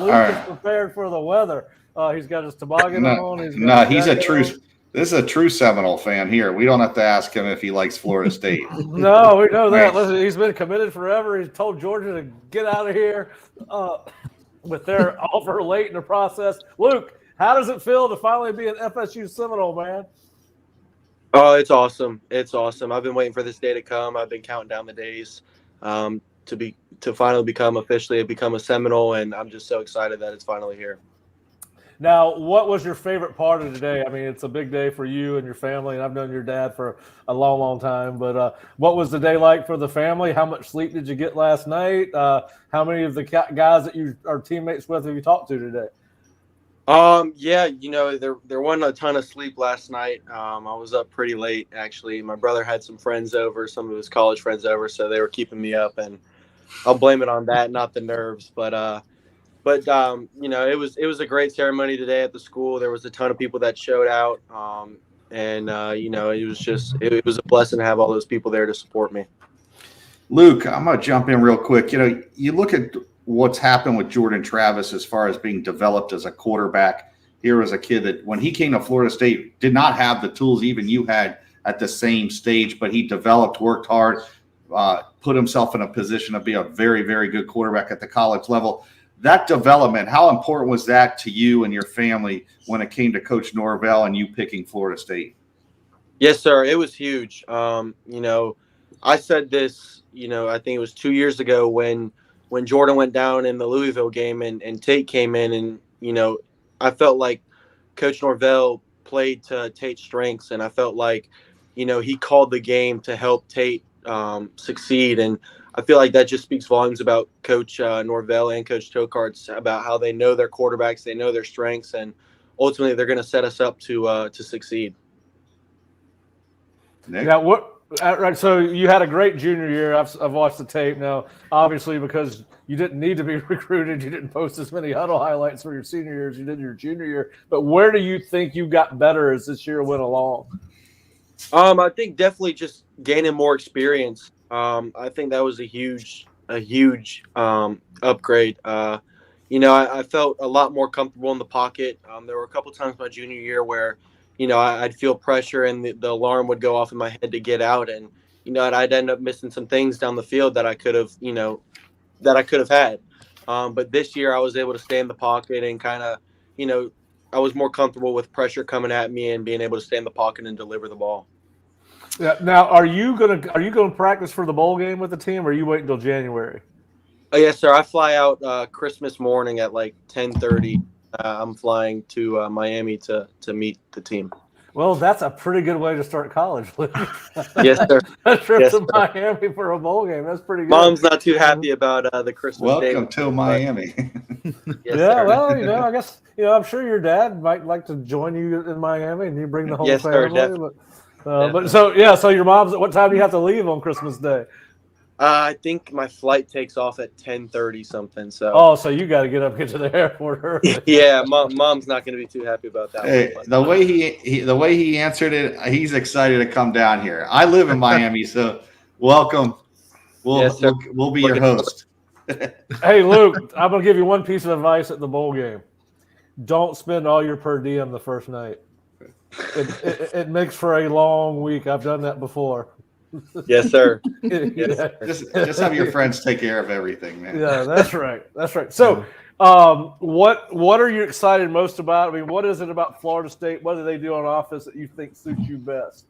Luke is prepared for the weather. He's got his toboggan on. He's a true. This is a true Seminole fan here. We don't have to ask him if he likes Florida State. No, we know that. Listen, he's been committed forever. He's told Georgia to get out of here with their offer late in the process. Luke, how does it feel to finally be an FSU Seminole, man? Oh, it's awesome. It's awesome. I've been waiting for this day to come. I've been counting down the days to finally become a Seminole, and I'm just so excited that it's finally here. Now, what was your favorite part of today? I mean, it's a big day for you and your family, and I've known your dad for a long, long time. But what was the day like for the family? How much sleep did you get last night? How many of the guys that you are teammates with have you talked to today? Yeah, there wasn't a ton of sleep last night. I was up pretty late, actually. My brother had some friends over, some of his college friends over, so they were keeping me up, and I'll blame it on that, not the nerves. But it was a great ceremony today at the school. There was a ton of people that showed out, and it was a blessing to have all those people there to support me. Luke, I'm gonna jump in real quick. You look at what's happened with Jordan Travis as far as being developed as a quarterback. Here was a kid that when he came to Florida State did not have the tools even you had at the same stage, but he developed, worked hard, put himself in a position to be a very, very good quarterback at the college level. That development, how important was that to you and your family when it came to Coach Norvell and you picking Florida State? Yes, sir. It was huge. I said this, I think it was 2 years ago when Jordan went down in the Louisville game and Tate came in, and, I felt like Coach Norvell played to Tate's strengths, and I felt like, he called the game to help Tate succeed. And I feel like that just speaks volumes about Coach Norvell and Coach Tokarts, about how they know their quarterbacks, they know their strengths, and ultimately they're going to set us up to succeed. Nick? Now, right, so you had a great junior year. I've watched the tape now. Obviously, because you didn't need to be recruited, you didn't post as many huddle highlights for your senior year as you did your junior year. But where do you think you got better as this year went along? I think definitely just gaining more experience. I think that was a huge upgrade. I felt a lot more comfortable in the pocket. There were a couple times my junior year where, I'd feel pressure and the alarm would go off in my head to get out, and I'd end up missing some things down the field that I could have had. But this year I was able to stay in the pocket and kind of, I was more comfortable with pressure coming at me and being able to stay in the pocket and deliver the ball. Yeah. Now, are you gonna practice for the bowl game with the team, or are you waiting until January? Oh, yes, sir. I fly out Christmas morning at like 10:30. I'm flying to Miami to meet the team. Well, that's a pretty good way to start college. Yes, sir. A trip to Miami for a bowl game. That's pretty good. Mom's not too happy about the Christmas day. Welcome to Miami. Yes, yeah, sir. well, I guess, I'm sure your dad might like to join you in Miami and you bring the whole yes, family. Sir, definitely. But so your mom's, what time do you have to leave on Christmas Day? I think my flight takes off at 10:30 something. So so you got to get up and get to the airport early. Yeah, mom's not going to be too happy about that. Hey, the way he answered it, he's excited to come down here. I live in Miami, so welcome. We'll be your host. Hey, Luke, I'm going to give you one piece of advice at the bowl game. Don't spend all your per diem the first night. It makes for a long week. I've done that before. Yes, sir. Just have your friends take care of everything, man. Yeah, that's right. So, what are you excited most about? I mean, what is it about Florida State? What do they do on offense that you think suits you best?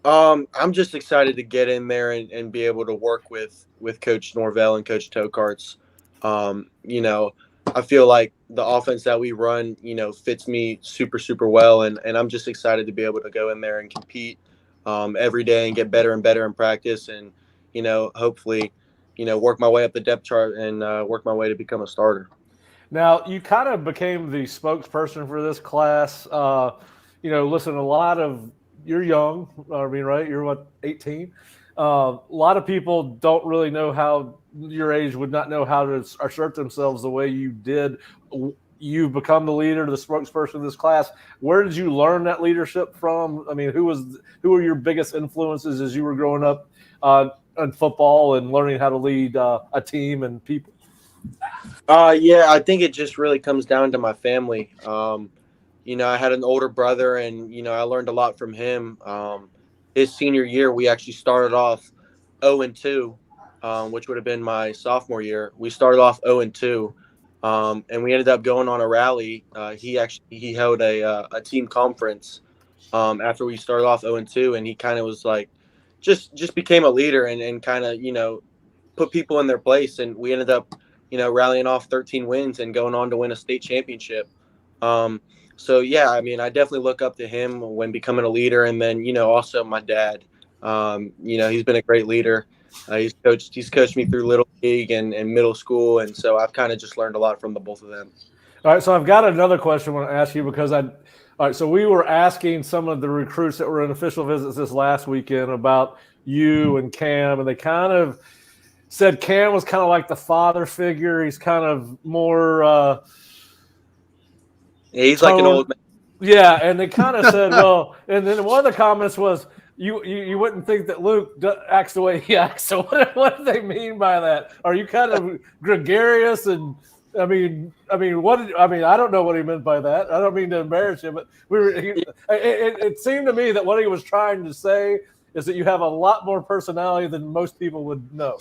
I'm just excited to get in there and be able to work with Coach Norvell and Coach Tokarts. I feel like the offense that we run, fits me super, super well. And I'm just excited to be able to go in there and compete every day and get better and better in practice. And, hopefully, work my way up the depth chart and work my way to become a starter. Now, you kind of became the spokesperson for this class. Listen, you're young. I mean, right? You're what, 18? A lot of people don't really know how your age would not know how to assert themselves the way you did. You've become the leader, the spokesperson of this class. Where did you learn that leadership from? I mean, who were your biggest influences as you were growing up in football and learning how to lead a team and people? Yeah, I think it just really comes down to my family. I had an older brother, and I learned a lot from him. His senior year, we actually started off 0-2, which would have been my sophomore year. We started off 0-2, and we ended up going on a rally. He held a team conference after we started off 0-2, and he kind of was like, just became a leader and kind of put people in their place, and we ended up rallying off 13 wins and going on to win a state championship. Um, so yeah, I mean, I definitely look up to him when becoming a leader, and then also my dad. He's been a great leader. He's coached me through little league and middle school, and so I've kind of just learned a lot from the both of them. All right, so I've got another question I want to ask you because all right, so we were asking some of the recruits that were in official visits this last weekend about you and Cam, and they kind of said Cam was kind of like the father figure. He's kind of more. Yeah, he's like an old man. Yeah, and they kind of said, well, and then one of the comments was, you wouldn't think that Luke acts the way he acts. So what do they mean by that? Are you kind of gregarious and? I mean, I don't know what he meant by that. I don't mean to embarrass him, but it seemed to me that what he was trying to say is that you have a lot more personality than most people would know.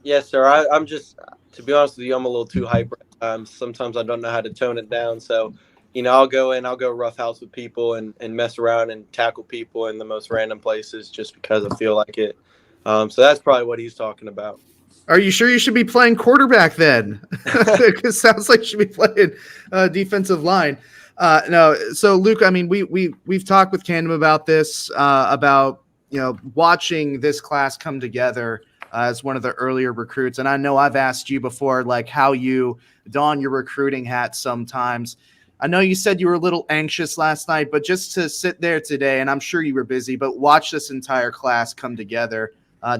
Yes, sir. I'm just, to be honest with you, I'm a little too hyper at times. Sometimes I don't know how to tone it down. So, I'll go roughhouse with people and mess around and tackle people in the most random places just because I feel like it. So that's probably what he's talking about. Are you sure you should be playing quarterback then? It sounds like you should be playing defensive line. No, so Luke, I mean, we've talked with Camden about this, about watching this class come together as one of the earlier recruits, and I know I've asked you before, like how you don your recruiting hat sometimes. I know you said you were a little anxious last night, but just to sit there today, and I'm sure you were busy, but watch this entire class come together.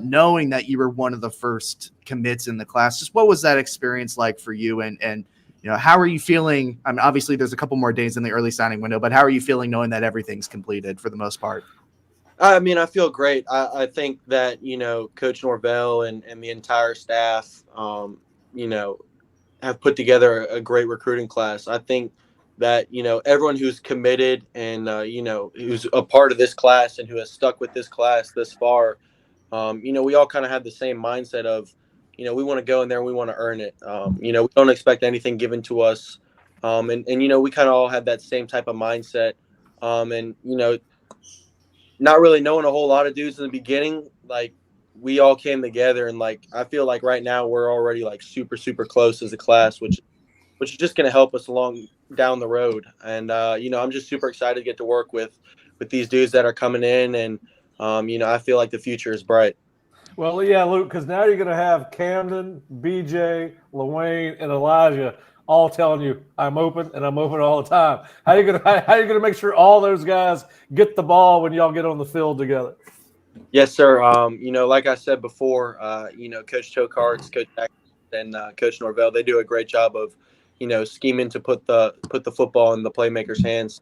Knowing that you were one of the first commits in the class, just what was that experience like for you? And how are you feeling? I mean, obviously there's a couple more days in the early signing window, but how are you feeling knowing that everything's completed for the most part? I mean, I feel great. I think that, Coach Norvell and the entire staff, have put together a great recruiting class. I think that, everyone who's committed and, who's a part of this class and who has stuck with this class this far, we all kind of have the same mindset of, we want to go in there and we want to earn it. We don't expect anything given to us. And we kind of all have that same type of mindset. Not really knowing a whole lot of dudes in the beginning, like we all came together and like, I feel like right now we're already like super, super close as a class, which is just going to help us along down the road. And, I'm just super excited to get to work with these dudes that are coming in and, I feel like the future is bright. Well, yeah, Luke, because now you're going to have Camden, BJ, LaWayne, and Elijah all telling you, I'm open and I'm open all the time. How are you going to make sure all those guys get the ball when y'all get on the field together? Yes, sir. Like I said before, Coach Tokarts, Coach Jackson, and Coach Norvell, they do a great job of, scheming to put the football in the playmakers' hands.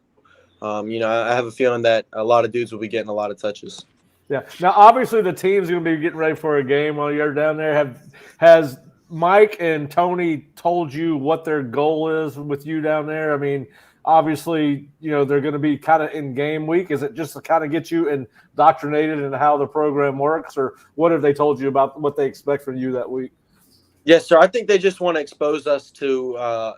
I have a feeling that a lot of dudes will be getting a lot of touches. Yeah. Now, obviously, the team's going to be getting ready for a game while you're down there. Has Mike and Tony told you what their goal is with you down there? I mean, obviously, they're going to be kind of in game week. Is it just to kind of get you indoctrinated into how the program works, or what have they told you about what they expect from you that week? Yes, sir. I think they just want to expose us to a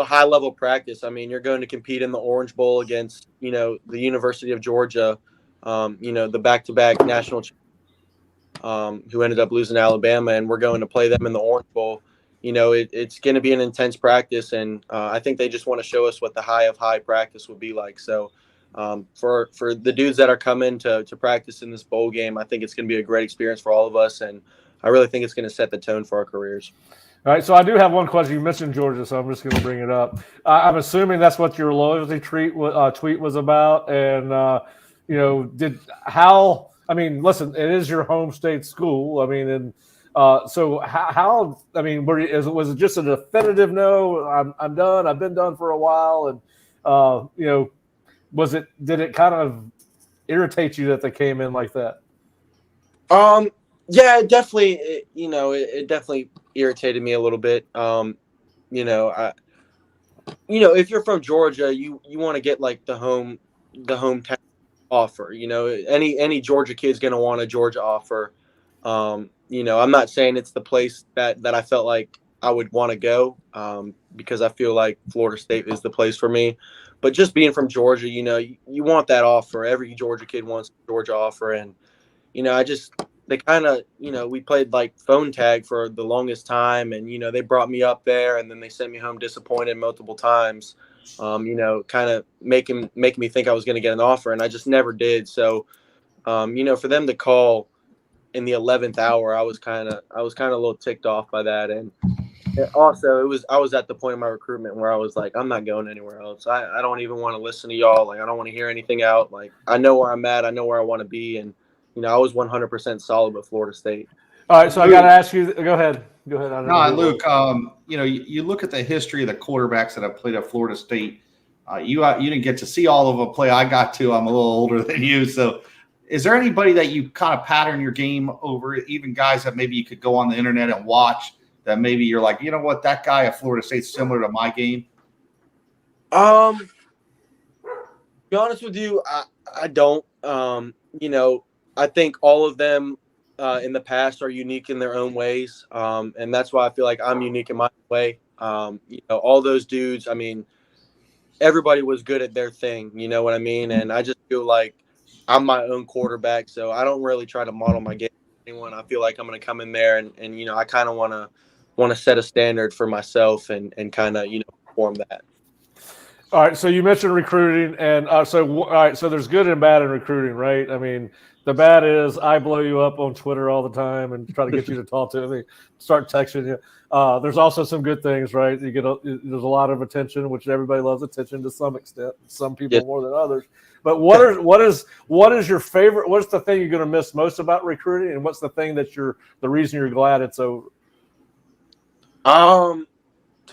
high level practice. I mean, you're going to compete in the Orange Bowl against, the University of Georgia, the back-to-back national who ended up losing Alabama, and we're going to play them in the Orange Bowl. It's going to be an intense practice, and I think they just want to show us what the high of high practice will be like. So for the dudes that are coming to practice in this bowl game, I think it's going to be a great experience for all of us, and I really think it's going to set the tone for our careers. All right, so I do have one question. You mentioned Georgia, so I'm just going to bring it up. I'm assuming that's what your loyalty tweet was about, and I mean, listen, it is your home state school. I mean, and so how? I mean, was it just a definitive no? I'm done. I've been done for a while, and did it kind of irritate you that they came in like that? Yeah, it definitely. It definitely irritated me a little bit. You know, if you're from Georgia, you want to get like the hometown offer. Any Georgia kid's gonna want a Georgia offer. I'm not saying it's the place that I felt like I would want to go, because I feel like Florida State is the place for me. But just being from Georgia, you want that offer. Every Georgia kid wants a Georgia offer, and they kind of, we played like phone tag for the longest time, and they brought me up there, and then they sent me home disappointed multiple times. Kind of making me think I was going to get an offer, and I just never did. So, for them to call in the 11th hour, I was kind of a little ticked off by that. And also I was at the point in my recruitment where I was like, I'm not going anywhere else. I don't even want to listen to y'all. Like, I don't want to hear anything out. Like, I know where I'm at. I know where I want to be. And, I was 100% solid with Florida State. All right. So I got to ask you, go ahead. Go ahead. No, Luke, you look at the history of the quarterbacks that have played at Florida State. You didn't get to see all of them play. I got to. I'm a little older than you. So is there anybody that you kind of pattern your game over, even guys that maybe you could go on the internet and watch that maybe you're like, you know what, that guy at Florida State's similar to my game? To be honest with you, I don't. I think all of them in the past are unique in their own ways. And that's why I feel like I'm unique in my way. All those dudes, I mean, everybody was good at their thing, you know what I mean? And I just feel like I'm my own quarterback, so I don't really try to model my game to anyone. I feel like I'm going to come in there and I kind of want to set a standard for myself and kind of, perform that. All right. So you mentioned recruiting, and all right. So there's good and bad in recruiting, right? I mean, the bad is I blow you up on Twitter all the time and try to get you to talk to me, start texting you. There's also some good things, right? There's a lot of attention, which everybody loves attention to some extent. Some people more than others. But what is your favorite? What's the thing you're going to miss most about recruiting, and what's the thing that the reason you're glad it's over? To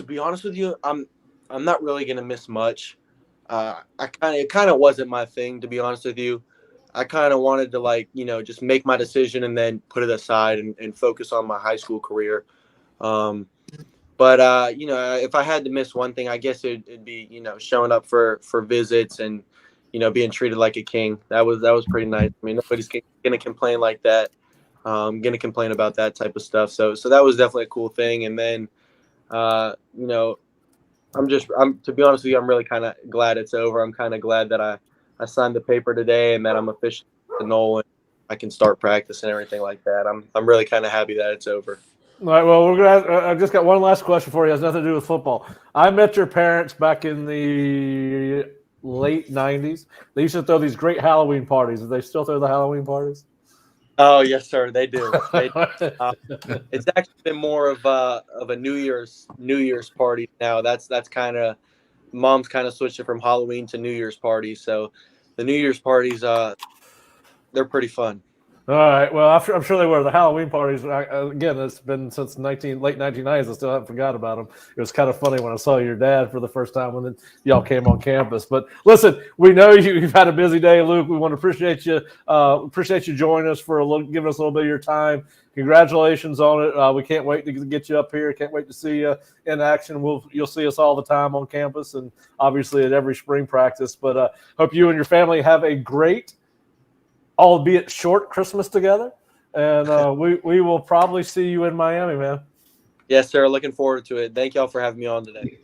be honest with you, I'm not really going to miss much. It kind of wasn't my thing, to be honest with you. I kind of wanted to just make my decision and then put it aside and focus on my high school career. But if I had to miss one thing, I guess it'd be, showing up for visits and, being treated like a king. That was pretty nice. I mean, nobody's going to complain like that. Going to complain about that type of stuff. So that was definitely a cool thing. And then, to be honest with you, I'm really kind of glad it's over. I'm kind of glad that I signed the paper today and that I'm officially at Seminole and I can start practice and everything like that. I'm really kind of happy that it's over. All right. Well, we're gonna. I just got one last question for you. It has nothing to do with football. I met your parents back in the late '90s. They used to throw these great Halloween parties. Do they still throw the Halloween parties? Oh yes, sir. They do. It's actually been more of a New Year's party now. That's kind of Mom's kind of switched it from Halloween to New Year's parties. So the New Year's parties, they're pretty fun. All right. Well, I'm sure they were. The Halloween parties, again, it's been since late 1990s. I still haven't forgot about them. It was kind of funny when I saw your dad for the first time when y'all came on campus. But listen, we know you've had a busy day, Luke. We want to appreciate you joining us giving us a little bit of your time. Congratulations on it. We can't wait to get you up here. Can't wait to see you in action. You'll see us all the time on campus and obviously at every spring practice. But hope you and your family have a great, albeit short, Christmas together. And we will probably see you in Miami, man. Yes, sir. Looking forward to it. Thank y'all for having me on today.